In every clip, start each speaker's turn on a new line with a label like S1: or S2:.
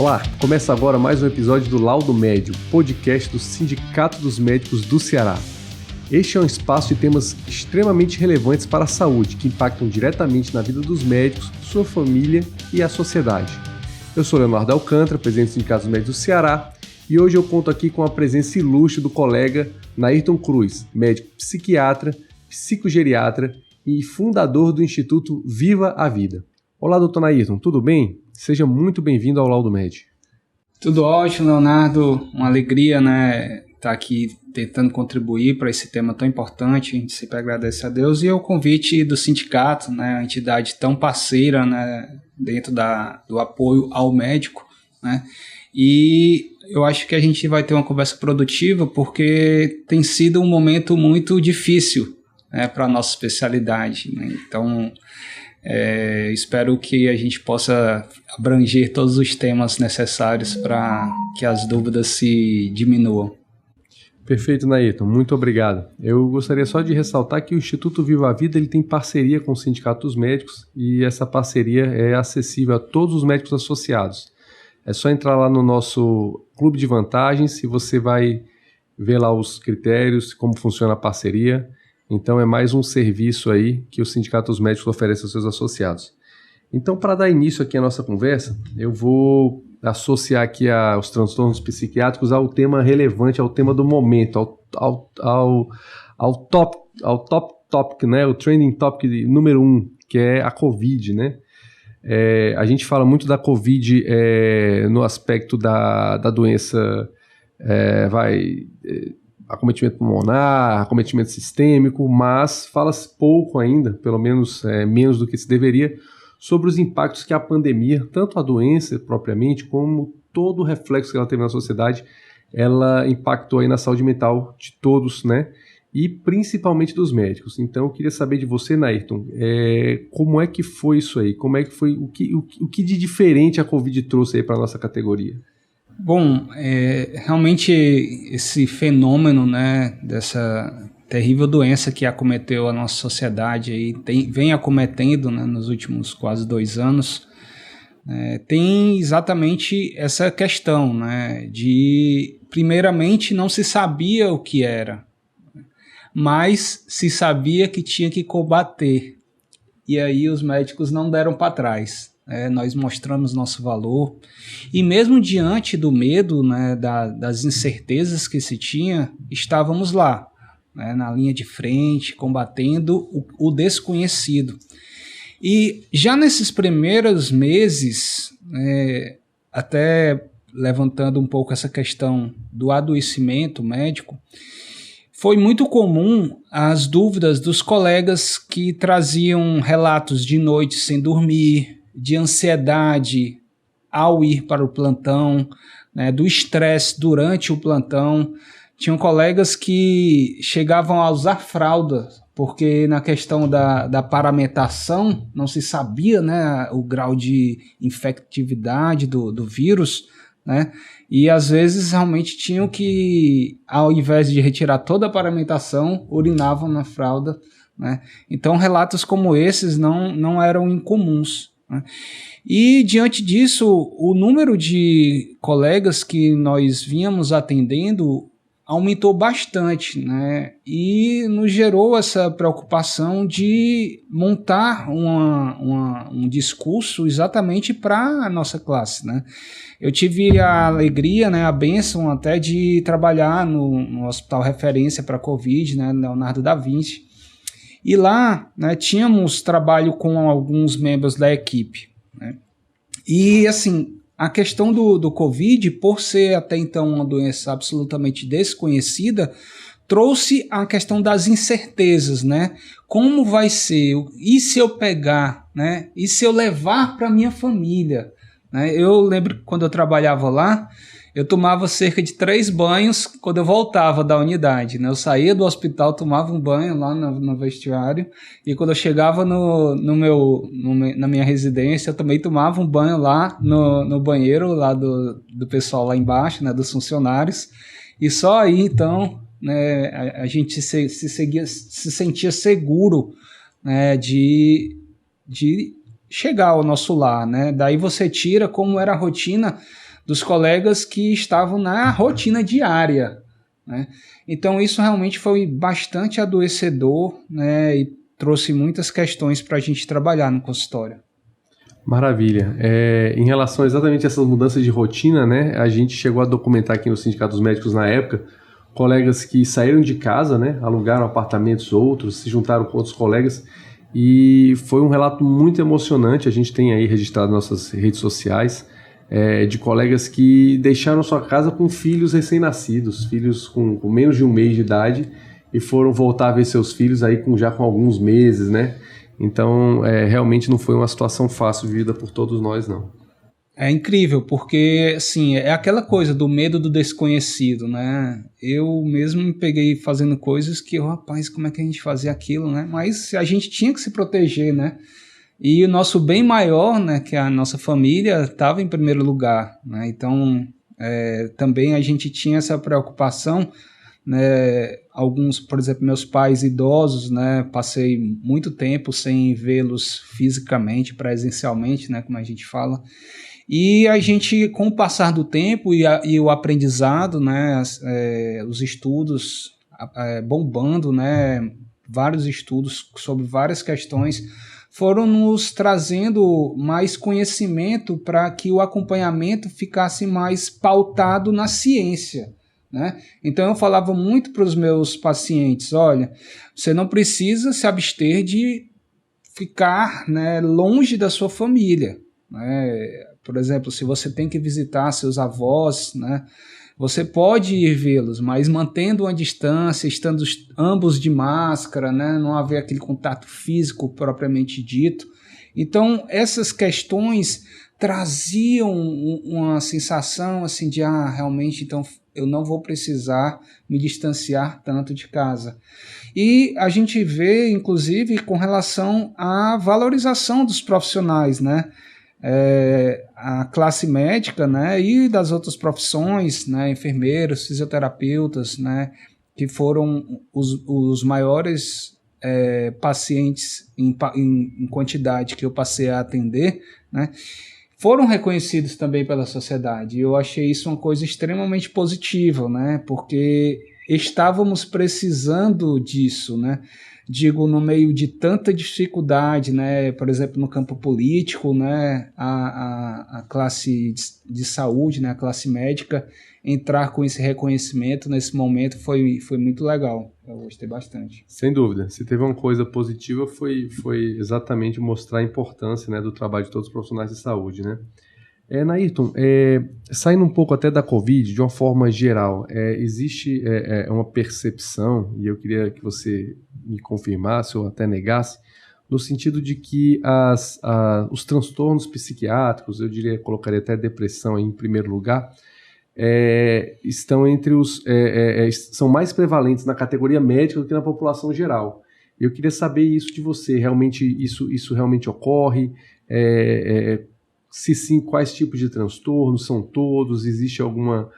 S1: Olá, começa agora mais um episódio do Laudo Médio, podcast do Sindicato dos Médicos do Ceará. Este é um espaço de temas extremamente relevantes para a saúde, que impactam diretamente na vida dos médicos, sua família e a sociedade. Eu sou Leonardo Alcântara, presidente do Sindicato dos Médicos do Ceará, e hoje eu conto aqui com a presença ilustre do colega Nairton Cruz, médico psiquiatra, psicogeriatra e fundador do Instituto Viva a Vida. Olá, doutor Nairton, tudo bem? Seja muito bem-vindo ao Laudo Médio.
S2: Tudo ótimo, Leonardo. Uma alegria, estar aqui tentando contribuir para esse tema tão importante. A gente sempre agradece a Deus. E o convite do sindicato, a entidade tão parceira, dentro do apoio ao médico, E eu acho que a gente vai ter uma conversa produtiva porque tem sido um momento muito difícil, para a nossa especialidade, Então, espero que a gente possa abranger todos os temas necessários para que as dúvidas se diminuam.
S1: Perfeito, Nairton. Muito obrigado. Eu gostaria só de ressaltar que o Instituto Viva a Vida ele tem parceria com o Sindicato dos Médicos e essa parceria é acessível a todos os médicos associados. É só entrar lá no nosso clube de vantagens e você vai ver lá os critérios, como funciona a parceria. Então é mais um serviço aí que o Sindicato dos Médicos oferece aos seus associados. Então, para dar início aqui à nossa conversa, eu vou associar aqui os transtornos psiquiátricos ao tema relevante, ao tema do momento, ao top topic, o trending topic número 1, que é a Covid, A gente fala muito da Covid no aspecto da doença, acometimento pulmonar, acometimento sistêmico, mas fala-se pouco ainda, pelo menos menos do que se deveria, sobre os impactos que a pandemia, tanto a doença propriamente, como todo o reflexo que ela teve na sociedade, ela impactou aí na saúde mental de todos, e principalmente dos médicos. Então eu queria saber de você, Nairton, como é que foi isso aí? Como é que foi, o que de diferente a Covid trouxe aí para a nossa categoria?
S2: Bom, realmente esse fenômeno, dessa terrível doença que acometeu a nossa sociedade e vem acometendo, nos últimos quase 2 anos, tem exatamente essa questão, de primeiramente não se sabia o que era, mas se sabia que tinha que combater, e aí os médicos não deram para trás. Nós mostramos nosso valor e mesmo diante do medo, das incertezas que se tinha, estávamos lá, na linha de frente, combatendo o desconhecido. E já nesses primeiros meses, até levantando um pouco essa questão do adoecimento médico, foi muito comum as dúvidas dos colegas que traziam relatos de noites sem dormir, de ansiedade ao ir para o plantão, do estresse durante o plantão. Tinham colegas que chegavam a usar fralda, porque na questão da paramentação não se sabia, o grau de infectividade do vírus, e às vezes realmente tinham que, ao invés de retirar toda a paramentação, urinavam na fralda, Então relatos como esses não eram incomuns. E diante disso, o número de colegas que nós vínhamos atendendo aumentou bastante, e nos gerou essa preocupação de montar um discurso exatamente para a nossa classe, Eu tive a alegria, a bênção até de trabalhar no hospital referência para a Covid, Leonardo da Vinci, e lá tínhamos trabalho com alguns membros da equipe, E assim, a questão do Covid, por ser até então uma doença absolutamente desconhecida, trouxe a questão das incertezas, Como vai ser? E se eu pegar? E se eu levar para minha família? Eu lembro quando eu trabalhava lá, eu tomava cerca de 3 banhos quando eu voltava da unidade, Eu saía do hospital, tomava um banho lá no vestiário, e quando eu chegava na minha residência, eu também tomava um banho lá no banheiro lá do pessoal lá embaixo, dos funcionários, e só aí então a gente se sentia seguro, de chegar ao nosso lar, Daí você tira como era a rotina dos colegas que estavam na rotina diária, né? Então isso realmente foi bastante adoecedor, né, e trouxe muitas questões para a gente trabalhar no consultório.
S1: Maravilha. Em relação exatamente a essas mudanças de rotina, né, a gente chegou a documentar aqui no Sindicato dos Médicos na época, colegas que saíram de casa, né, alugaram apartamentos outros, se juntaram com outros colegas, e foi um relato muito emocionante, a gente tem aí registrado nas nossas redes sociais, de colegas que deixaram sua casa com filhos recém-nascidos, filhos com menos de um mês de idade, e foram voltar a ver seus filhos aí já com alguns meses, né? Então, realmente não foi uma situação fácil vivida por todos nós, não.
S2: É incrível, porque assim, é aquela coisa do medo do desconhecido, né? Eu mesmo me peguei fazendo coisas que, rapaz, como é que a gente fazia aquilo, né? Mas a gente tinha que se proteger, né? E o nosso bem maior, né, que é a nossa família, estava em primeiro lugar, né? Então, também a gente tinha essa preocupação, né? Alguns, por exemplo, meus pais idosos, né? Passei muito tempo sem vê-los fisicamente, presencialmente, né? Como a gente fala. E a gente, com o passar do tempo e o aprendizado, né? Os estudos bombando, né? Vários estudos sobre várias questões foram nos trazendo mais conhecimento para que o acompanhamento ficasse mais pautado na ciência, né? Então eu falava muito para os meus pacientes, olha, você não precisa se abster de ficar, né, longe da sua família, né? Por exemplo, se você tem que visitar seus avós, né, você pode ir vê-los, mas mantendo uma distância, estando ambos de máscara, né, não haver aquele contato físico propriamente dito. Então, essas questões traziam uma sensação assim de, realmente, então eu não vou precisar me distanciar tanto de casa. E a gente vê, inclusive, com relação à valorização dos profissionais, né? A classe médica, né, e das outras profissões, né, enfermeiros, fisioterapeutas, né, que foram os maiores pacientes em quantidade que eu passei a atender, né, foram reconhecidos também pela sociedade. Eu achei isso uma coisa extremamente positiva, né, porque estávamos precisando disso, né. Digo, no meio de tanta dificuldade, né, por exemplo, no campo político, né, a classe de saúde, né, a classe médica, entrar com esse reconhecimento nesse momento foi muito legal. Eu gostei bastante.
S1: Sem dúvida. Se teve uma coisa positiva foi exatamente mostrar a importância, né, do trabalho de todos os profissionais de saúde, né? Nairton, saindo um pouco até da Covid, de uma forma geral, existe uma percepção, e eu queria que você me confirmasse ou até negasse, no sentido de que os transtornos psiquiátricos, eu diria, colocaria até depressão em primeiro lugar, estão entre são mais prevalentes na categoria médica do que na população geral. Eu queria saber isso de você, realmente isso realmente ocorre? Se sim, quais tipos de transtornos são todos? Existe alguma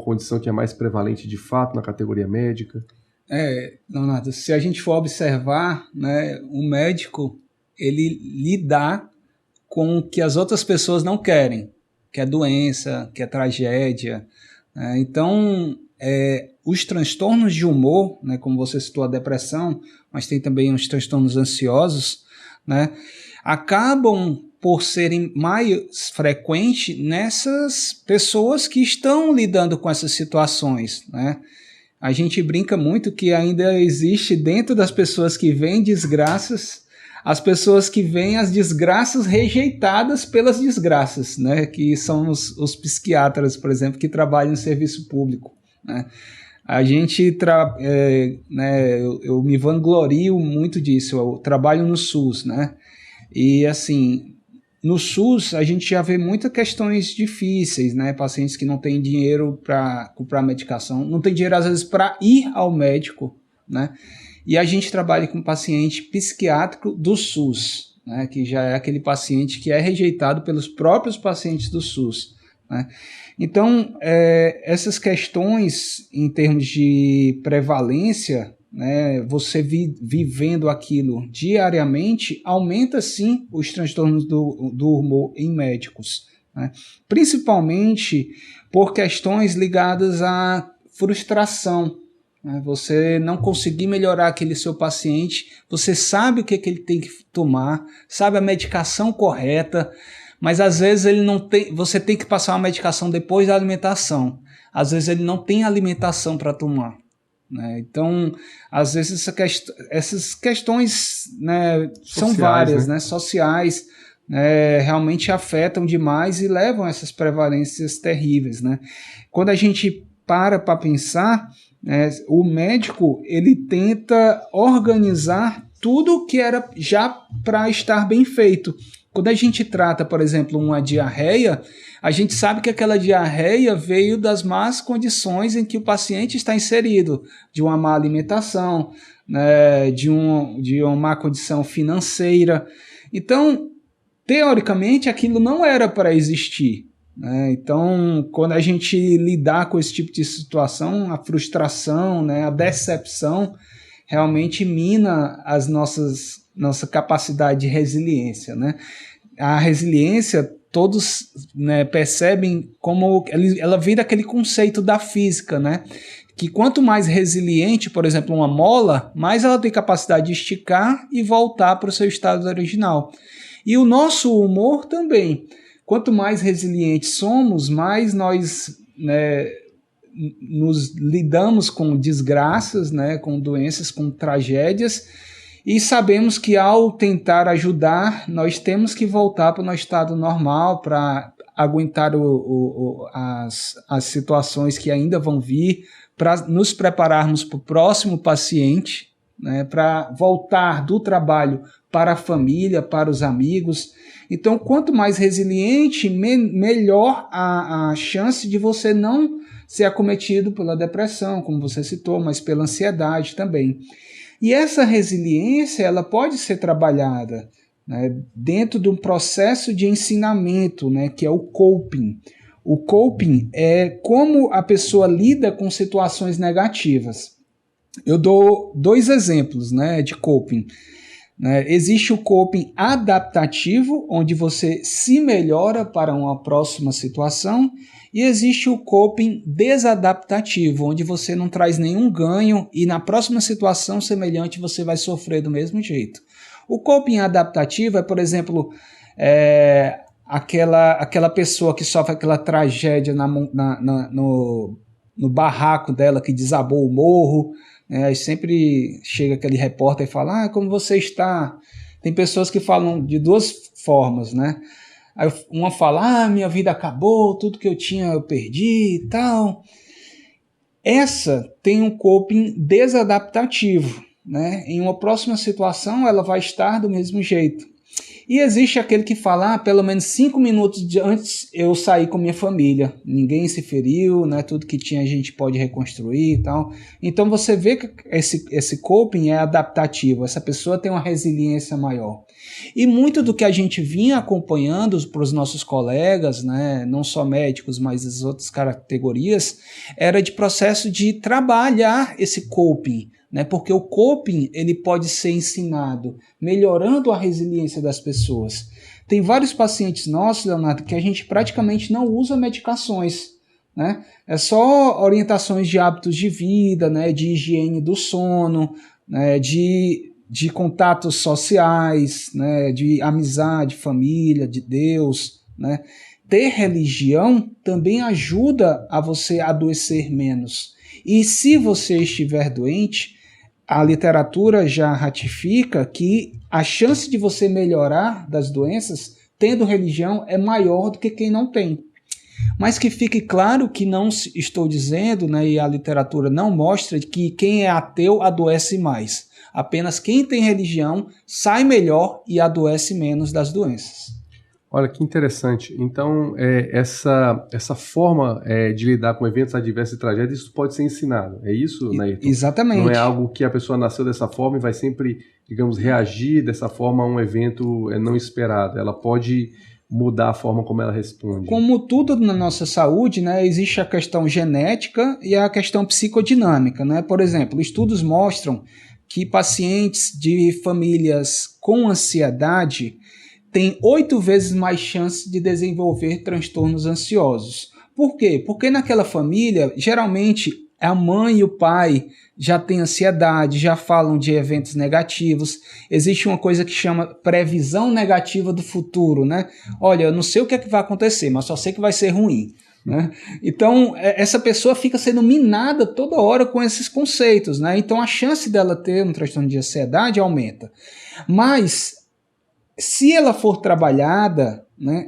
S1: condição que é mais prevalente de fato na categoria médica?
S2: Leonardo, se a gente for observar, né, o médico, ele lida com o que as outras pessoas não querem, que é doença, que é tragédia. Né? Então, os transtornos de humor, né, como você citou a depressão, mas tem também os transtornos ansiosos, né, acabam por serem mais frequentes nessas pessoas que estão lidando com essas situações, né? A gente brinca muito que ainda existe dentro das pessoas que veem desgraças, as pessoas que veem as desgraças rejeitadas pelas desgraças, né? Que são os psiquiatras, por exemplo, que trabalham no serviço público, né? A gente, né, eu me vanglorio muito disso, eu trabalho no SUS, né? E assim, no SUS a gente já vê muitas questões difíceis, né? Pacientes que não têm dinheiro para comprar medicação, não tem dinheiro às vezes para ir ao médico, né? E a gente trabalha com paciente psiquiátrico do SUS, né? Que já é aquele paciente que é rejeitado pelos próprios pacientes do SUS, né? Então, essas questões em termos de prevalência, né, você vivendo aquilo diariamente, aumenta sim os transtornos do humor em médicos, né? Principalmente por questões ligadas à frustração, né? Você não conseguir melhorar aquele seu paciente, você sabe o que ele tem que tomar, sabe a medicação correta, mas às vezes ele não tem, você tem que passar uma medicação depois da alimentação. Às vezes ele não tem alimentação para tomar, né? Então, às vezes essas questões, né, são várias, né, sociais, realmente afetam demais e levam a essas prevalências terríveis, né? Quando a gente para pensar, o médico ele tenta organizar tudo que era já para estar bem feito. Quando a gente trata, por exemplo, uma diarreia, a gente sabe que aquela diarreia veio das más condições em que o paciente está inserido, de uma má alimentação, né, de uma má condição financeira. Então, teoricamente, aquilo não era para existir, né? Então, quando a gente lidar com esse tipo de situação, a frustração, né, a decepção, realmente mina nossa capacidade de resiliência, né? A resiliência, todos, né, percebem como ela vem daquele conceito da física, né? Que quanto mais resiliente, por exemplo, uma mola, mais ela tem capacidade de esticar e voltar para o seu estado original. E o nosso humor também. Quanto mais resilientes somos, mais nós, né, nos lidamos com desgraças, né, com doenças, com tragédias, e sabemos que ao tentar ajudar, nós temos que voltar para o nosso estado normal para aguentar as situações que ainda vão vir, para nos prepararmos para o próximo paciente, né, para voltar do trabalho para a família, para os amigos. Então, quanto mais resiliente, melhor a chance de você não ser acometido pela depressão, como você citou, mas pela ansiedade também. E essa resiliência ela pode ser trabalhada, né, dentro de um processo de ensinamento, né, que é o coping. O coping é como a pessoa lida com situações negativas. Eu dou 2 exemplos, né, de coping. Existe o coping adaptativo, onde você se melhora para uma próxima situação, e existe o coping desadaptativo, onde você não traz nenhum ganho e na próxima situação semelhante você vai sofrer do mesmo jeito. O coping adaptativo é, por exemplo, aquela pessoa que sofre aquela tragédia no barraco dela que desabou o morro. Aí sempre chega aquele repórter e fala, como você está? Tem pessoas que falam de 2 formas, né? Aí uma fala, minha vida acabou, tudo que eu tinha eu perdi e tal. Essa tem um coping desadaptativo, né? Em uma próxima situação ela vai estar do mesmo jeito. E existe aquele que fala, pelo menos 5 minutos antes eu saí com minha família, ninguém se feriu, né? Tudo que tinha a gente pode reconstruir e tal. Então você vê que esse coping é adaptativo, essa pessoa tem uma resiliência maior. E muito do que a gente vinha acompanhando para os nossos colegas, né? Não só médicos, mas as outras categorias, era de processo de trabalhar esse coping, né? Porque o coping ele pode ser ensinado melhorando a resiliência das pessoas. Tem vários pacientes nossos, Leonardo, que a gente praticamente não usa medicações, né? É só orientações de hábitos de vida, né? De higiene do sono, né? De contatos sociais, né? De amizade, família, de Deus, né? Ter religião também ajuda a você adoecer menos. E se você estiver doente, a literatura já ratifica que a chance de você melhorar das doenças tendo religião é maior do que quem não tem. Mas que fique claro que não estou dizendo, né, e a literatura não mostra que quem é ateu adoece mais. Apenas quem tem religião sai melhor e adoece menos das doenças.
S1: Olha, que interessante. Então, essa forma de lidar com eventos adversos e tragédias, isso pode ser ensinado. É isso, Nairton?
S2: Exatamente.
S1: Não é algo que a pessoa nasceu dessa forma e vai sempre, digamos, reagir dessa forma a um evento não esperado. Ela pode mudar a forma como ela responde.
S2: Como tudo na nossa saúde, né, existe a questão genética e a questão psicodinâmica, né? Por exemplo, estudos mostram que pacientes de famílias com ansiedade tem 8 vezes mais chance de desenvolver transtornos ansiosos. Por quê? Porque naquela família, geralmente, a mãe e o pai já têm ansiedade, já falam de eventos negativos. Existe uma coisa que chama previsão negativa do futuro, né? Olha, eu não sei o que é que vai acontecer, mas só sei que vai ser ruim. Né? Então, essa pessoa fica sendo minada toda hora com esses conceitos. Né? Então, a chance dela ter um transtorno de ansiedade aumenta. Mas, se ela for trabalhada, né,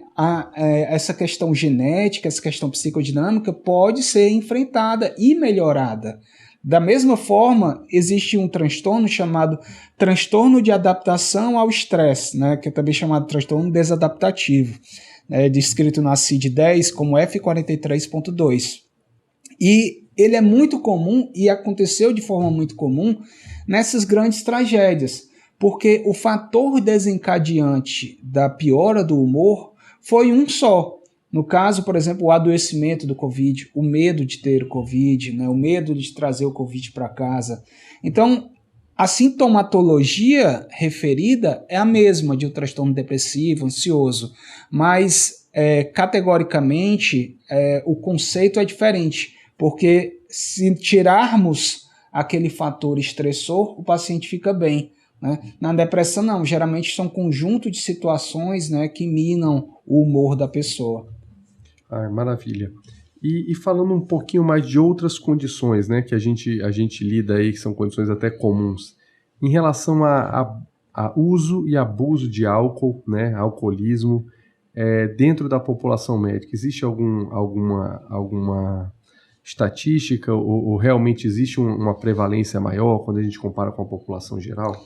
S2: essa questão genética, essa questão psicodinâmica pode ser enfrentada e melhorada. Da mesma forma, existe um transtorno chamado transtorno de adaptação ao estresse, né, que é também chamado de transtorno desadaptativo, descrito na CID-10 como F43.2. E ele é muito comum e aconteceu de forma muito comum nessas grandes tragédias. Porque o fator desencadeante da piora do humor foi um só. No caso, por exemplo, o adoecimento do Covid, o medo de ter o Covid, né, o medo de trazer o Covid para casa. Então, a sintomatologia referida é a mesma de um transtorno depressivo, ansioso, mas categoricamente o conceito é diferente, porque se tirarmos aquele fator estressor, o paciente fica bem. Né? Na depressão não, geralmente são um conjunto de situações, né, que minam o humor da pessoa.
S1: Maravilha. E falando um pouquinho mais de outras condições, né, que a gente lida aí, que são condições até comuns, em relação a uso e abuso de álcool, né, alcoolismo, dentro da população médica, existe alguma estatística ou realmente existe uma prevalência maior quando a gente compara com a população geral?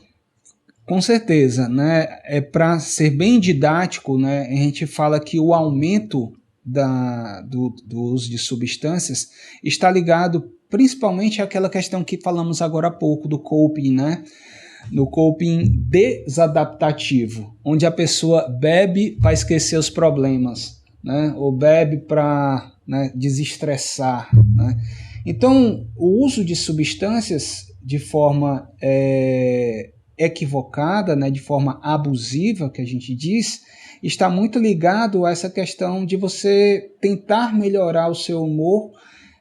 S2: Com certeza, né? Para ser bem didático, né, a gente fala que o aumento do uso de substâncias está ligado principalmente àquela questão que falamos agora há pouco, do coping, né? No coping desadaptativo, onde a pessoa bebe para esquecer os problemas, né? Ou bebe para, né, desestressar. Né? Então, o uso de substâncias de forma equivocada, né, de forma abusiva, que a gente diz, está muito ligado a essa questão de você tentar melhorar o seu humor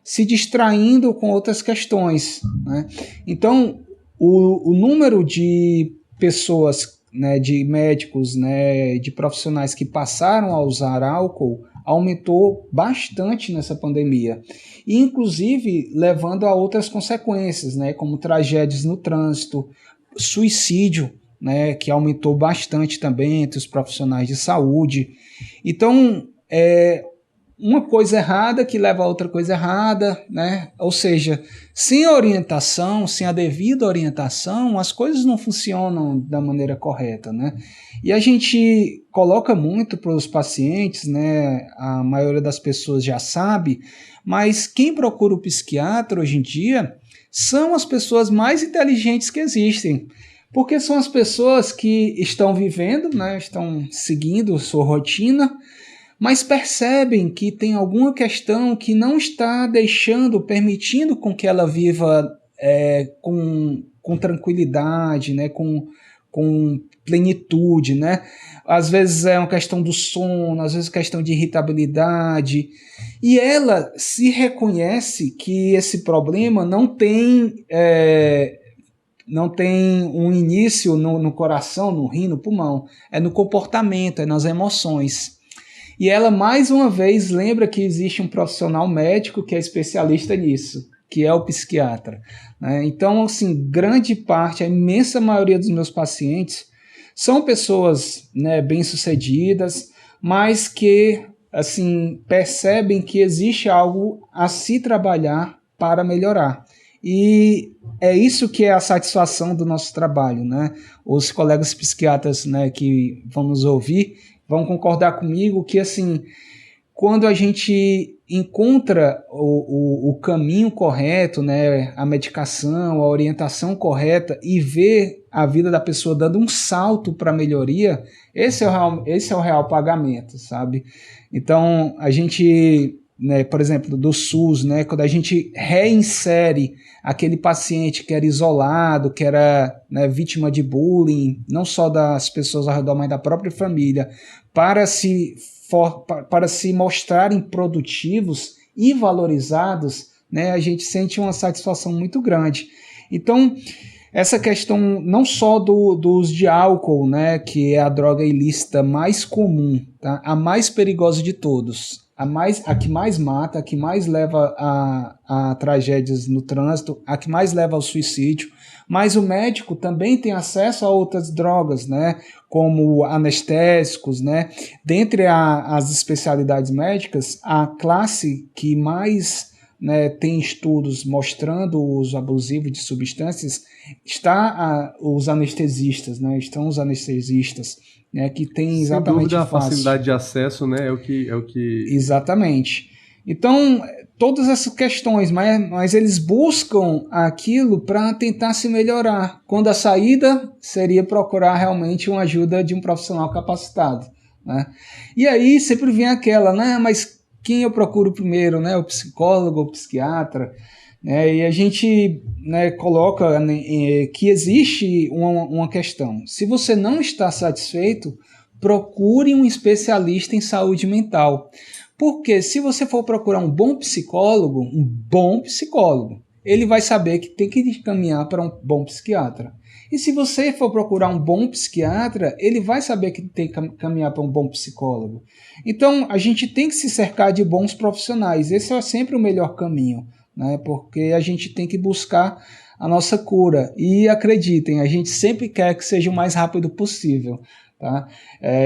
S2: se distraindo com outras questões. Né? Então, o número de pessoas, né, de médicos, né, de profissionais que passaram a usar álcool aumentou bastante nessa pandemia, e inclusive levando a outras consequências, né, como tragédias no trânsito, suicídio, né, que aumentou bastante também entre os profissionais de saúde. Então, uma coisa errada que leva a outra coisa errada, né? Ou seja, sem a orientação, sem a devida orientação, as coisas não funcionam da maneira correta, né? E a gente coloca muito para os pacientes, né? A maioria das pessoas já sabe, mas quem procura o psiquiatra hoje em dia são as pessoas mais inteligentes que existem, porque são as pessoas que estão vivendo, né? Estão seguindo sua rotina, mas percebem que tem alguma questão que não está permitindo com que ela viva com tranquilidade, né? com plenitude, né? Às vezes é uma questão do sono, às vezes questão de irritabilidade, e ela se reconhece que esse problema não tem um início no coração, no rim, no pulmão, é no comportamento, é nas emoções. E ela, mais uma vez, lembra que existe um profissional médico que é especialista nisso, que é o psiquiatra. Né? Então, assim, grande parte, a imensa maioria dos meus pacientes são pessoas, né, bem-sucedidas, mas que, assim, percebem que existe algo a se trabalhar para melhorar. E é isso que é a satisfação do nosso trabalho, né? Os colegas psiquiatras, né, que vão nos ouvir vão concordar comigo que, assim, quando a gente encontra o caminho correto, né, a medicação, a orientação correta, e vê a vida da pessoa dando um salto para a melhoria, esse é o real pagamento, sabe? Então, a gente né, por exemplo, do SUS, né, quando a gente reinsere aquele paciente que era isolado, que era, né, vítima de bullying, não só das pessoas ao redor, mas da própria família, para se mostrarem produtivos e valorizados, né, a gente sente uma satisfação muito grande. Então, essa questão não só do uso de álcool, né, que é a droga ilícita mais comum, tá? A mais perigosa de todos, a que mais mata, a que mais leva a tragédias no trânsito, a que mais leva ao suicídio, mas o médico também tem acesso a outras drogas, né, como anestésicos, né? Dentre as especialidades médicas, a classe que mais, né, tem estudos mostrando o uso abusivo de substâncias os anestesistas, né? Estão os anestesistas, né, que tem exatamente.
S1: Sem dúvida, a facilidade de acesso, né, é o que...
S2: Exatamente. Então, todas essas questões, mas eles buscam aquilo para tentar se melhorar, quando a saída seria procurar realmente uma ajuda de um profissional capacitado, né? E aí sempre vem aquela, né, mas quem eu procuro primeiro, né, o psicólogo, o psiquiatra, né? E a gente, né, coloca, né, que existe uma questão. Se você não está satisfeito, procure um especialista em saúde mental. Porque se você for procurar um bom psicólogo, ele vai saber que tem que caminhar para um bom psiquiatra. E se você for procurar um bom psiquiatra, ele vai saber que tem que caminhar para um bom psicólogo. Então, a gente tem que se cercar de bons profissionais. Esse é sempre o melhor caminho, né? Porque a gente tem que buscar a nossa cura. E acreditem, a gente sempre quer que seja o mais rápido possível, tá?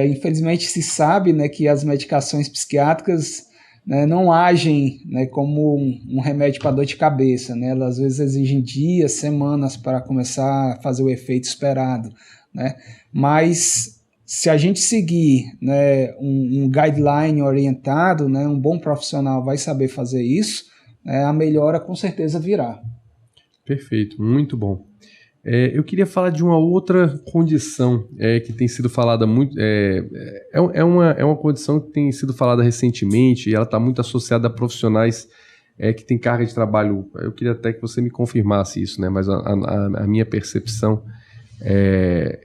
S2: Infelizmente se sabe, né, que as medicações psiquiátricas, né, não agem, né, como um remédio para dor de cabeça, né? Elas às vezes exigem dias, semanas para começar a fazer o efeito esperado, né? Mas se a gente seguir, né, um guideline orientado, né, um bom profissional vai saber fazer isso, né, a melhora com certeza virá.
S1: Perfeito, muito bom. Eu queria falar de uma outra condição que tem sido falada muito. É uma condição que tem sido falada recentemente e ela está muito associada a profissionais que têm carga de trabalho. Eu queria até que você me confirmasse isso, né? Mas a minha percepção é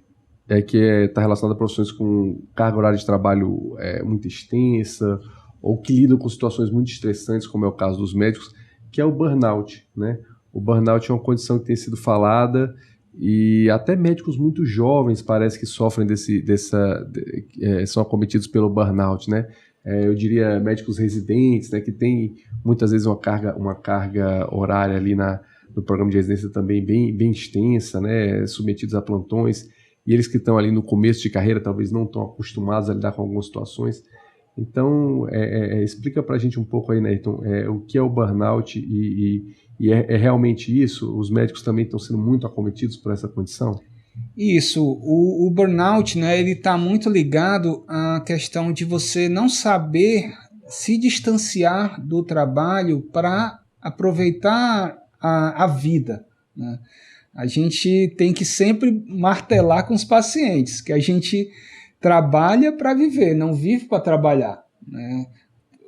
S1: que está relacionada a profissões com carga horária de trabalho muito extensa ou que lidam com situações muito estressantes, como é o caso dos médicos, que é o burnout, né? O burnout é uma condição que tem sido falada e até médicos muito jovens parece que sofrem são acometidos pelo burnout, né? Eu diria médicos residentes, né, que tem muitas vezes uma carga horária ali no programa de residência também bem extensa, né, submetidos a plantões, e eles que estão ali no começo de carreira talvez não estão acostumados a lidar com algumas situações. Então, explica para a gente um pouco aí, Neirton, o que é o burnout e é realmente isso? Os médicos também estão sendo muito acometidos por essa condição?
S2: Isso, o burnout, né, ele está muito ligado à questão de você não saber se distanciar do trabalho para aproveitar a vida, né? A gente tem que sempre martelar com os pacientes que a gente trabalha para viver, não vive para trabalhar, né?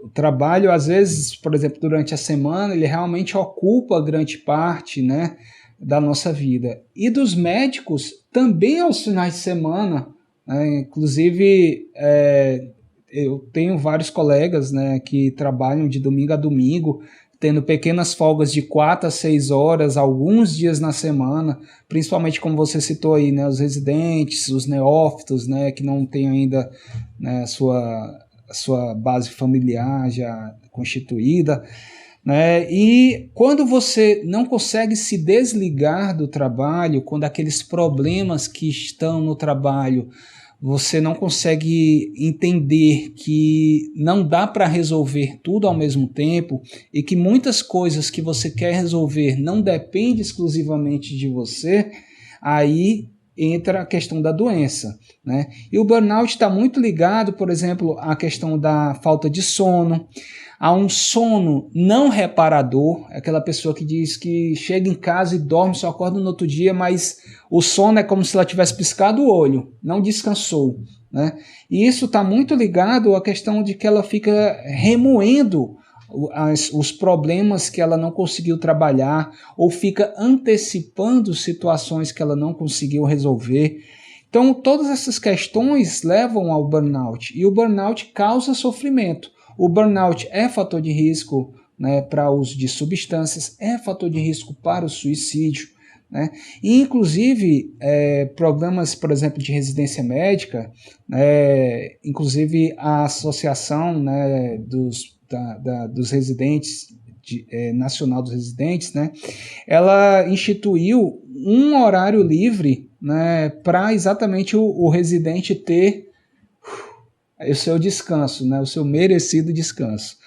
S2: O trabalho, às vezes, por exemplo, durante a semana, ele realmente ocupa grande parte, né, da nossa vida. E dos médicos também aos finais de semana, né? Inclusive, eu tenho vários colegas, né, que trabalham de domingo a domingo, tendo pequenas folgas de 4 a 6 horas, alguns dias na semana, principalmente como você citou aí, né, os residentes, os neófitos, né, que não têm ainda, né, a sua base familiar já constituída, né? E quando você não consegue se desligar do trabalho, quando aqueles problemas que estão no trabalho, você não consegue entender que não dá para resolver tudo ao mesmo tempo e que muitas coisas que você quer resolver não dependem exclusivamente de você, aí entra a questão da doença, né? E o burnout está muito ligado, por exemplo, à questão da falta de sono, a um sono não reparador, aquela pessoa que diz que chega em casa e dorme, só acorda no outro dia, mas o sono é como se ela tivesse piscado o olho, não descansou, né? E isso está muito ligado à questão de que ela fica remoendo os problemas que ela não conseguiu trabalhar, ou fica antecipando situações que ela não conseguiu resolver. Então, todas essas questões levam ao burnout, e o burnout causa sofrimento. O burnout é fator de risco, né, para o uso de substâncias, é fator de risco para o suicídio, né? E, inclusive, programas, por exemplo, de residência médica, inclusive a associação, né, dos residentes, nacional dos residentes, né, ela instituiu um horário livre, né, para exatamente o residente ter o seu descanso, né, o seu merecido descanso.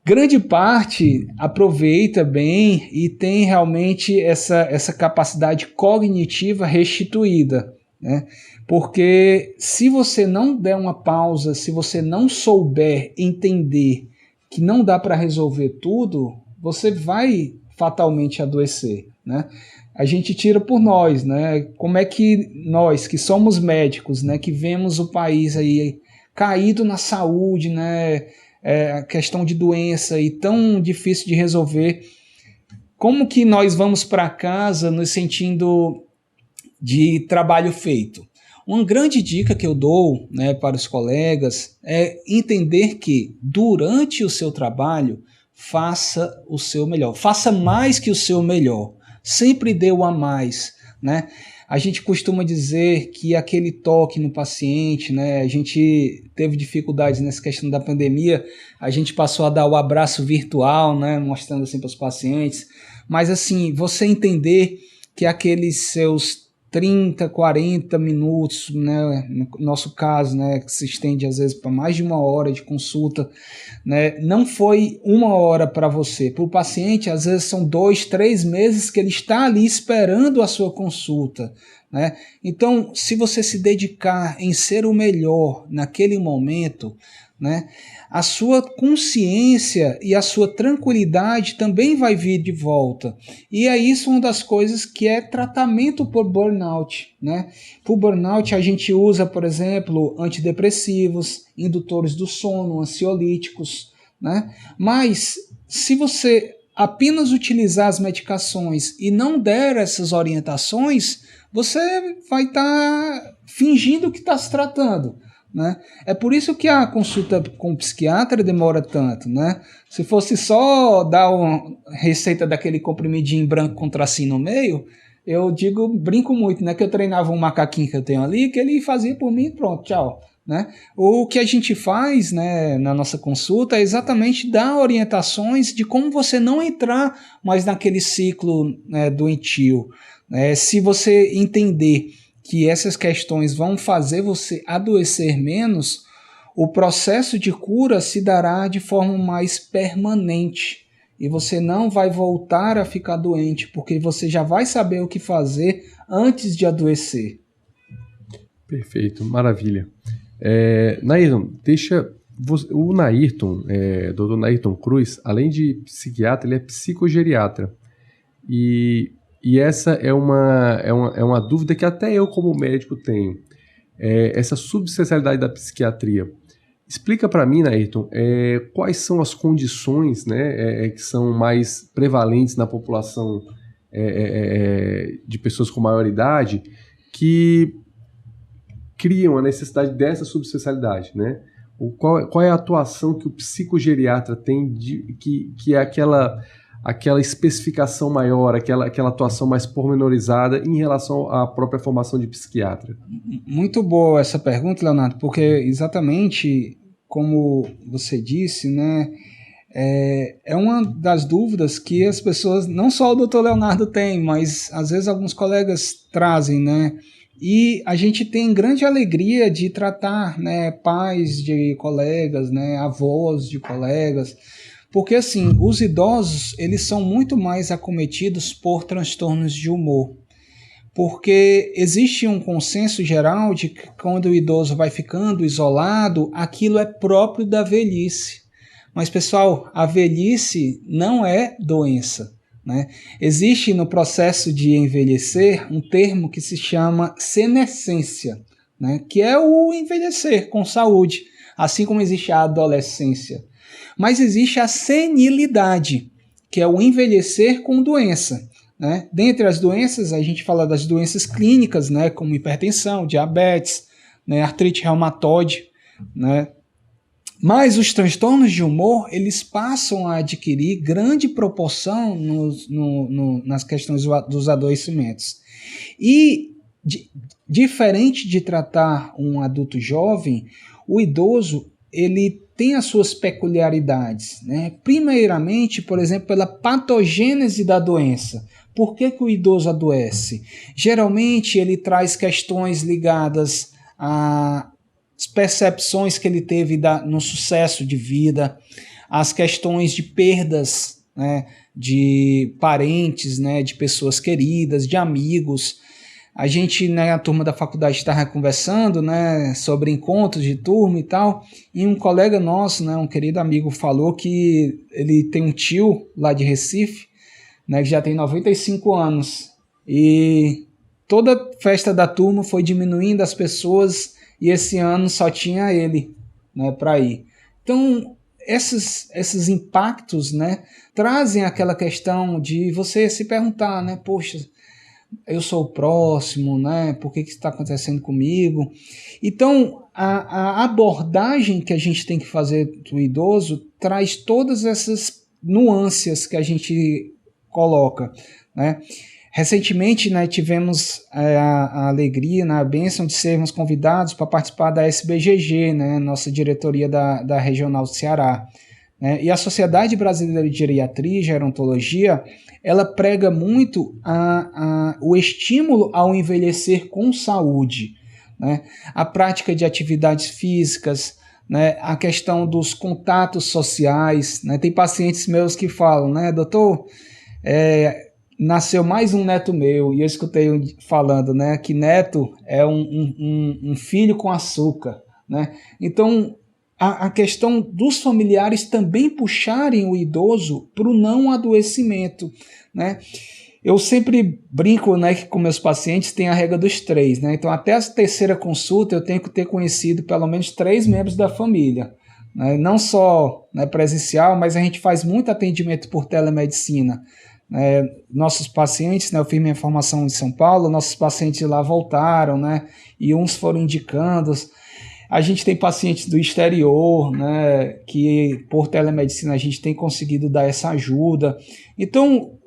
S2: Grande parte aproveita bem e tem realmente essa capacidade cognitiva restituída, né? Porque se você não der uma pausa, se você não souber entender que não dá para resolver tudo, você vai fatalmente adoecer, né? A gente tira por nós, né? Como é que nós, que somos médicos, né, que vemos o país aí caído na saúde, né, a questão de doença e tão difícil de resolver, como que nós vamos para casa nos sentindo de trabalho feito? Uma grande dica que eu dou, né, para os colegas é entender que durante o seu trabalho faça o seu melhor, faça mais que o seu melhor, sempre dê o a mais, né? A gente costuma dizer que aquele toque no paciente, né, a gente teve dificuldades nessa questão da pandemia, a gente passou a dar o abraço virtual, né, mostrando assim para os pacientes, mas assim, você entender que aqueles seus 30, 40 minutos, né, no nosso caso, né, que se estende às vezes para mais de 1 hora de consulta, né, não foi 1 hora para você. Para o paciente, às vezes são 2, 3 meses que ele está ali esperando a sua consulta, né? Então, se você se dedicar em ser o melhor naquele momento, né, a sua consciência e a sua tranquilidade também vai vir de volta. E é isso uma das coisas que é tratamento por burnout, né? Por burnout a gente usa, por exemplo, antidepressivos, indutores do sono, ansiolíticos, né? Mas se você apenas utilizar as medicações e não der essas orientações, você vai estar fingindo que está se tratando, né? É por isso que a consulta com o psiquiatra demora tanto, né? Se fosse só dar uma receita daquele comprimidinho branco com tracinho no meio, eu brinco muito, né? Que eu treinava um macaquinho que eu tenho ali, que ele fazia por mim e pronto, tchau, né? O que a gente faz, né, na nossa consulta é exatamente dar orientações de como você não entrar mais naquele ciclo, né, doentio. Se você entender que essas questões vão fazer você adoecer menos, o processo de cura se dará de forma mais permanente e você não vai voltar a ficar doente, porque você já vai saber o que fazer antes de adoecer.
S1: Perfeito, maravilha. Nairton, o Nairton, Dr. Nairton Cruz, além de psiquiatra, ele é psicogeriatra. E essa é uma dúvida que até eu, como médico, tenho. Essa subespecialidade da psiquiatria. Explica para mim, Nairton, quais são as condições, né, que são mais prevalentes na população de pessoas com maior idade que criam a necessidade dessa subespecialidade, né? Qual é a atuação que o psicogeriatra tem, que é aquela especificação maior, aquela atuação mais pormenorizada em relação à própria formação de psiquiatra?
S2: Muito boa essa pergunta, Leonardo, porque exatamente como você disse, né, é uma das dúvidas que as pessoas, não só o Dr. Leonardo tem, mas às vezes alguns colegas trazem, né? E a gente tem grande alegria de tratar, né, pais de colegas, né, avós de colegas, porque assim, os idosos, eles são muito mais acometidos por transtornos de humor. Porque existe um consenso geral de que quando o idoso vai ficando isolado, aquilo é próprio da velhice. Mas, pessoal, a velhice não é doença, né? Existe no processo de envelhecer um termo que se chama senescência, né? Que é o envelhecer com saúde, assim como existe a adolescência. Mas existe a senilidade, que é o envelhecer com doença, né? Dentre as doenças, a gente fala das doenças clínicas, né, como hipertensão, diabetes, né, artrite reumatoide, né? Mas os transtornos de humor, eles passam a adquirir grande proporção nas questões dos adoecimentos. E, diferente de tratar um adulto jovem, o idoso, ele tem as suas peculiaridades, né? Primeiramente, por exemplo, pela patogênese da doença. Por que o idoso adoece? Geralmente, ele traz questões ligadas a as percepções que ele teve no sucesso de vida, as questões de perdas, né, de parentes, né, de pessoas queridas, de amigos. A gente, né, a turma da faculdade estava conversando, né, sobre encontros de turma e tal, e um colega nosso, né, um querido amigo, falou que ele tem um tio lá de Recife, né, que já tem 95 anos, e toda festa da turma foi diminuindo as pessoas, e esse ano só tinha ele, né, para ir. Então, esses impactos, né, trazem aquela questão de você se perguntar, né, poxa, eu sou o próximo, né, por que está acontecendo comigo? Então, a abordagem que a gente tem que fazer do idoso traz todas essas nuances que a gente coloca, né? Recentemente, né, tivemos a alegria, né, a bênção de sermos convidados para participar da SBGG, né, nossa diretoria da Regional do Ceará. Né, e a Sociedade Brasileira de Geriatria e Gerontologia, ela prega muito o estímulo ao envelhecer com saúde, né, a prática de atividades físicas, né, a questão dos contatos sociais. Né, tem pacientes meus que falam, né, doutor, nasceu mais um neto meu, e eu escutei falando, né, que neto é um filho com açúcar, né? Então, a questão dos familiares também puxarem o idoso para o não adoecimento, né? Eu sempre brinco, né, que com meus pacientes tem a regra dos 3, né? Então, até a terceira consulta eu tenho que ter conhecido pelo menos 3 membros da família, né? Não só, né, presencial, mas a gente faz muito atendimento por telemedicina. Nossos pacientes, né, eu fiz minha formação em São Paulo, nossos pacientes lá voltaram, né, e uns foram indicando. A gente tem pacientes do exterior, né, que por telemedicina a gente tem conseguido dar essa ajuda. Então,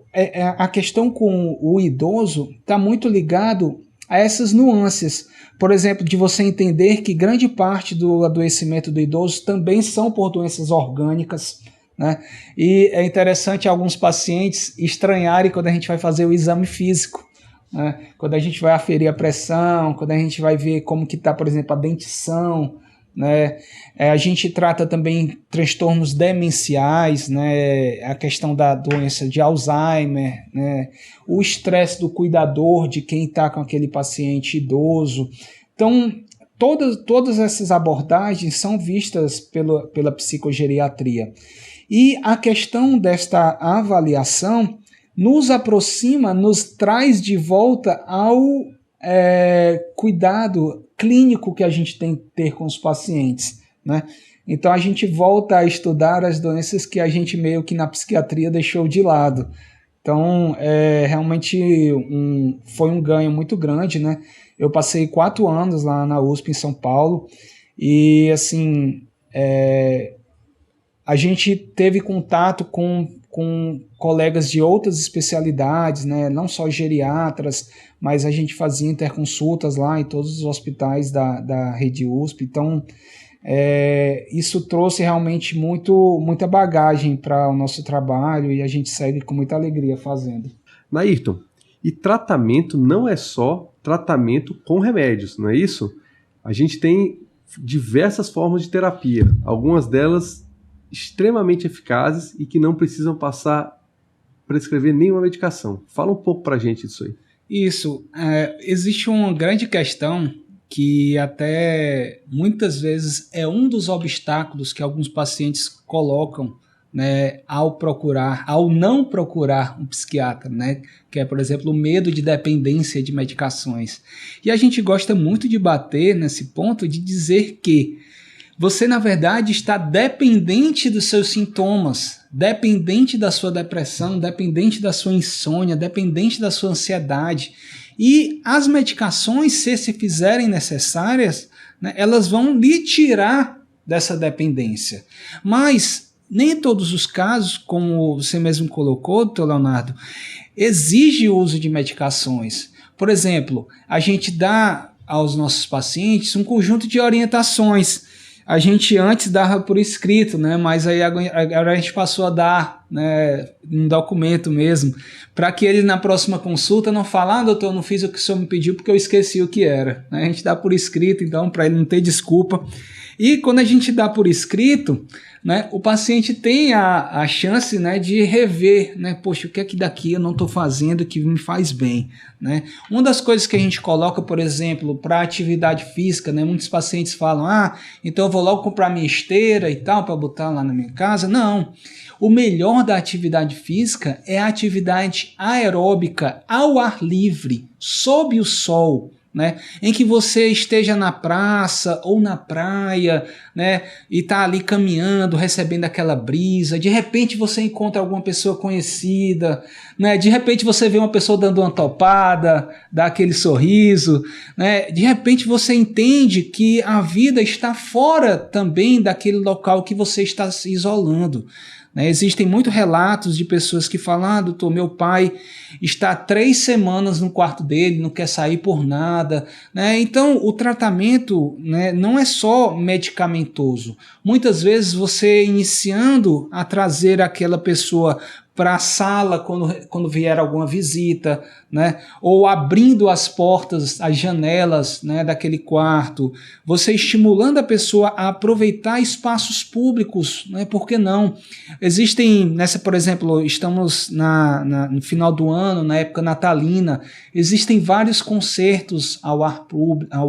S2: a questão com o idoso está muito ligado a essas nuances. Por exemplo, de você entender que grande parte do adoecimento do idoso também são por doenças orgânicas, né? E é interessante alguns pacientes estranharem quando a gente vai fazer o exame físico, né? Quando a gente vai aferir a pressão, quando a gente vai ver como que está, por exemplo, a dentição, né? A gente trata também transtornos demenciais, né? A questão da doença de Alzheimer, né? O estresse do cuidador, de quem está com aquele paciente idoso. Então, todas essas abordagens são vistas pela psicogeriatria. E a questão desta avaliação nos aproxima, nos traz de volta ao cuidado clínico que a gente tem que ter com os pacientes, né? Então a gente volta a estudar as doenças que a gente meio que na psiquiatria deixou de lado. Então realmente foi um ganho muito grande, né? Eu passei 4 anos lá na USP em São Paulo e assim a gente teve contato com colegas de outras especialidades, né? Não só geriatras, mas a gente fazia interconsultas lá em todos os hospitais da rede USP. Então, isso trouxe realmente muita bagagem para o nosso trabalho e a gente segue com muita alegria fazendo.
S1: Nairton, e tratamento não é só tratamento com remédios, não é isso? A gente tem diversas formas de terapia, algumas delas extremamente eficazes e que não precisam prescrever nenhuma medicação. Fala um pouco pra gente disso aí.
S2: Isso. Existe uma grande questão que até muitas vezes é um dos obstáculos que alguns pacientes colocam, né, ao não procurar um psiquiatra, né, que é, por exemplo, o medo de dependência de medicações. E a gente gosta muito de bater nesse ponto de dizer que você na verdade está dependente dos seus sintomas, dependente da sua depressão, dependente da sua insônia, dependente da sua ansiedade. E as medicações, se fizerem necessárias, né, elas vão lhe tirar dessa dependência. Mas nem em todos os casos, como você mesmo colocou, Dr. Leonardo, exige o uso de medicações. Por exemplo, a gente dá aos nossos pacientes um conjunto de orientações. A gente antes dava por escrito, né? Mas aí agora a gente passou a dar, né, um documento mesmo, para que ele na próxima consulta não fale, doutor, eu não fiz o que o senhor me pediu porque eu esqueci o que era. A gente dá por escrito, então, para ele não ter desculpa. E quando a gente dá por escrito, né, o paciente tem a chance, né, de rever, né, poxa, o que é que daqui eu não estou fazendo que me faz bem, né? Uma das coisas que a gente coloca, por exemplo, para atividade física, né, muitos pacientes falam, então eu vou logo comprar minha esteira e tal, para botar lá na minha casa. Não, o melhor da atividade física é a atividade aeróbica ao ar livre, sob o sol, né, em que você esteja na praça ou na praia, né, e está ali caminhando, recebendo aquela brisa, de repente você encontra alguma pessoa conhecida, né, de repente você vê uma pessoa dando uma topada, dá aquele sorriso, né, de repente você entende que a vida está fora também daquele local que você está se isolando. Existem muitos relatos de pessoas que falam, doutor, meu pai está 3 semanas no quarto dele, não quer sair por nada, né? Então o tratamento, né, não é só medicamentoso. Muitas vezes você iniciando a trazer aquela pessoa para a sala quando vier alguma visita, né? Ou abrindo as portas, as janelas, né, daquele quarto, você estimulando a pessoa a aproveitar espaços públicos, né? Por que não? Existem, por exemplo, estamos no final do ano, na época natalina, existem vários concertos ao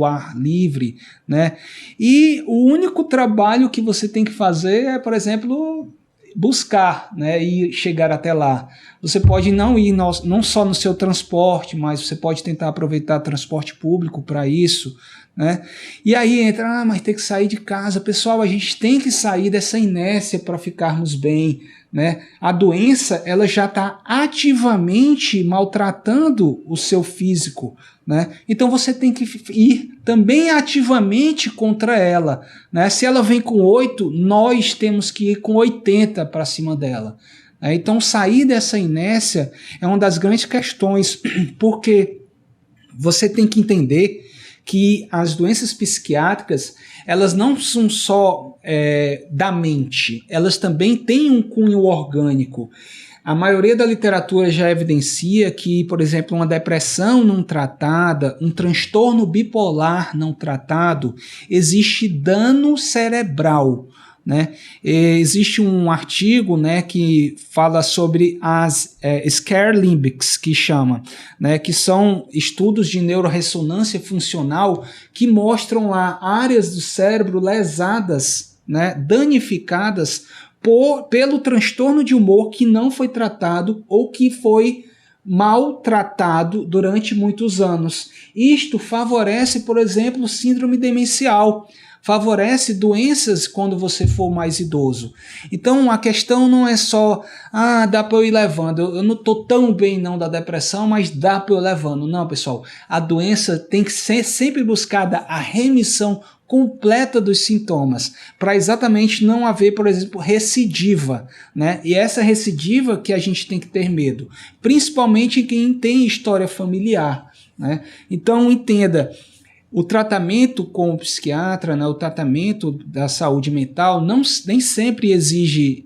S2: ar livre, né? E o único trabalho que você tem que fazer é, por exemplo, buscar, né, e chegar até lá. Você pode não ir não só no seu transporte, mas você pode tentar aproveitar transporte público para isso, né? E aí entra, mas tem que sair de casa. Pessoal, a gente tem que sair dessa inércia para ficarmos bem, né? A doença, ela já está ativamente maltratando o seu físico, né? Então você tem que ir também ativamente contra ela, né? Se ela vem com 8, nós temos que ir com 80 para cima dela. Então sair dessa inércia é uma das grandes questões, porque você tem que entender que as doenças psiquiátricas, elas não são só da mente, elas também têm um cunho orgânico. A maioria da literatura já evidencia que, por exemplo, uma depressão não tratada, um transtorno bipolar não tratado, existe dano cerebral, né? Existe um artigo, né, que fala sobre as scare limbics, que chama, né, que são estudos de neurorressonância funcional que mostram lá áreas do cérebro lesadas, né, danificadas pelo transtorno de humor que não foi tratado ou que foi maltratado durante muitos anos. Isto favorece, por exemplo, síndrome demencial, favorece doenças quando você for mais idoso. Então a questão não é só, dá para eu ir levando, eu não estou tão bem não da depressão, mas dá para eu ir levando. Não, pessoal, a doença tem que ser sempre buscada a remissão completa dos sintomas, para exatamente não haver, por exemplo, recidiva, né? E essa recidiva que a gente tem que ter medo, principalmente quem tem história familiar, né? Então entenda, o tratamento com o psiquiatra, né, o tratamento da saúde mental nem sempre exige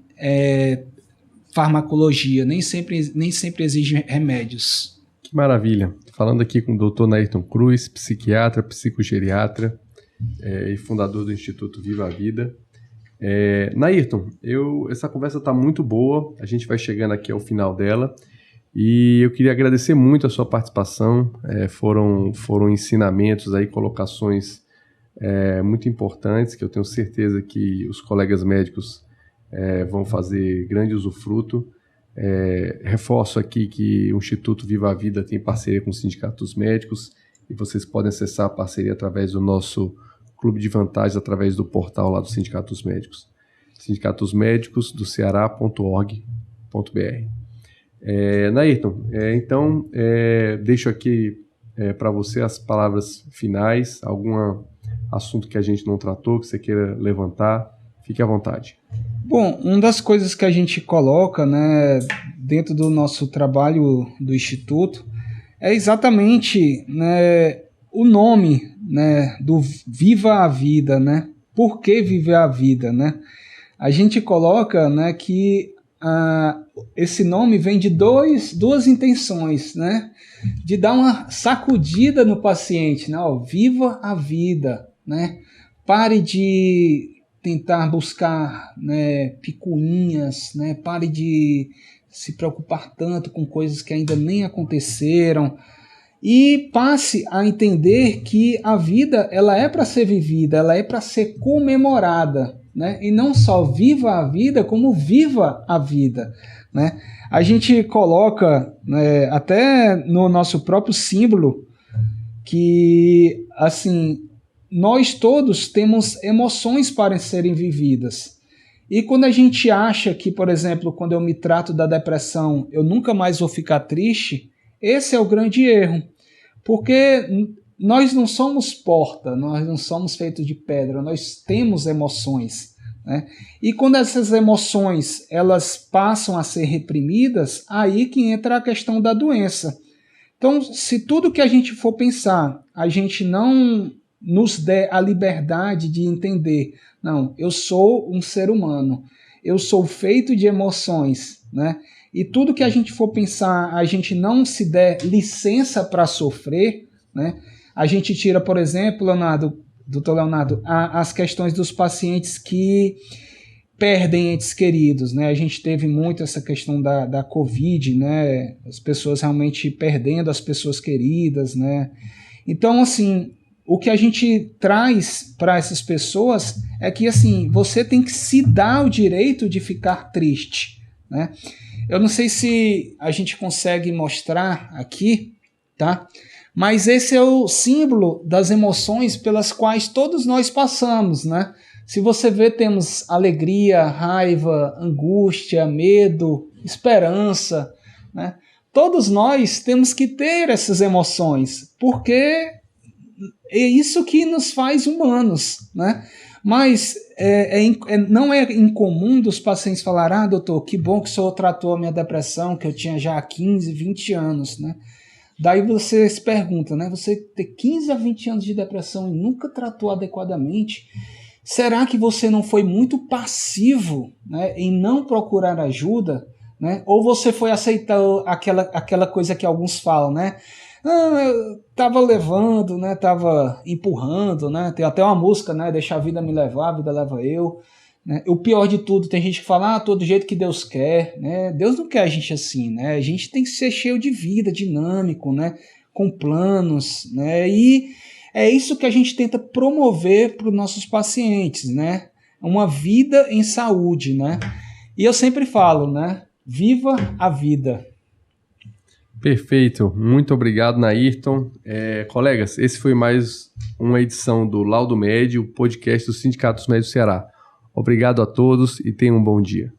S2: farmacologia, nem sempre exige remédios.
S1: Que maravilha. Falando aqui com o Dr. Nairton Cruz, psiquiatra, psicogeriatra, e fundador do Instituto Viva a Vida. Nairton, essa conversa está muito boa, a gente vai chegando aqui ao final dela e eu queria agradecer muito a sua participação. Foram ensinamentos, aí, colocações muito importantes que eu tenho certeza que os colegas médicos vão fazer grande usufruto. Reforço aqui que o Instituto Viva a Vida tem parceria com os sindicatos médicos e vocês podem acessar a parceria através do nosso clube de vantagens através do portal lá do Sindicato dos Médicos, sindicatosmedicosdoceara.org.br. Nairton, então deixo aqui para você as palavras finais, algum assunto que a gente não tratou, que você queira levantar, fique à vontade.
S2: Bom, uma das coisas que a gente coloca, né, dentro do nosso trabalho do Instituto é exatamente, né, o nome, né, do Viva a Vida, né? Por que viver a vida, né? A gente coloca, né, que esse nome vem de duas intenções, né? De dar uma sacudida no paciente, né? Ó, viva a vida, né? Pare de tentar buscar, né, picuinhas, né? Pare de se preocupar tanto com coisas que ainda nem aconteceram e passe a entender que a vida ela é para ser vivida, ela é para ser comemorada, né? E não só viva a vida, como viva a vida, né? A gente coloca, né, até no nosso próprio símbolo que, assim, nós todos temos emoções para serem vividas. E quando a gente acha que, por exemplo, quando eu me trato da depressão, eu nunca mais vou ficar triste, esse é o grande erro. Porque nós não somos porta, nós não somos feitos de pedra, nós temos emoções, né? E quando essas emoções elas passam a ser reprimidas, aí que entra a questão da doença. Então, se tudo que a gente for pensar, a gente não nos der a liberdade de entender, não, eu sou um ser humano, eu sou feito de emoções, né? E tudo que a gente for pensar, a gente não se der licença para sofrer, né? A gente tira, por exemplo, doutor Leonardo, as questões dos pacientes que perdem entes queridos, né? A gente teve muito essa questão da Covid, né? As pessoas realmente perdendo as pessoas queridas, né? Então, assim, o que a gente traz para essas pessoas é que, assim, você tem que se dar o direito de ficar triste, né? Eu não sei se a gente consegue mostrar aqui, tá? Mas esse é o símbolo das emoções pelas quais todos nós passamos, né? Se você vê, temos alegria, raiva, angústia, medo, esperança, né? Todos nós temos que ter essas emoções, porque é isso que nos faz humanos, né? Mas não é incomum dos pacientes falar, doutor, que bom que o senhor tratou a minha depressão, que eu tinha já há 15, 20 anos, né? Daí você se pergunta, né? Você ter 15 a 20 anos de depressão e nunca tratou adequadamente, será que você não foi muito passivo, né, em não procurar ajuda, né? Ou você foi aceitar aquela coisa que alguns falam, né? Eu tava levando, né? Tava empurrando, né? Tem até uma música, né? Deixa a vida me levar, a vida leva eu. Né? O pior de tudo, tem gente que fala, tô do jeito que Deus quer, né? Deus não quer a gente assim, né? A gente tem que ser cheio de vida, dinâmico, né? Com planos, né? E é isso que a gente tenta promover para os nossos pacientes, né? Uma vida em saúde, né? E eu sempre falo, né? Viva a vida.
S1: Perfeito, muito obrigado, Nairton. Colegas, esse foi mais uma edição do Laudo Médio, podcast do Sindicato dos Médicos do Ceará. Obrigado a todos e tenham um bom dia.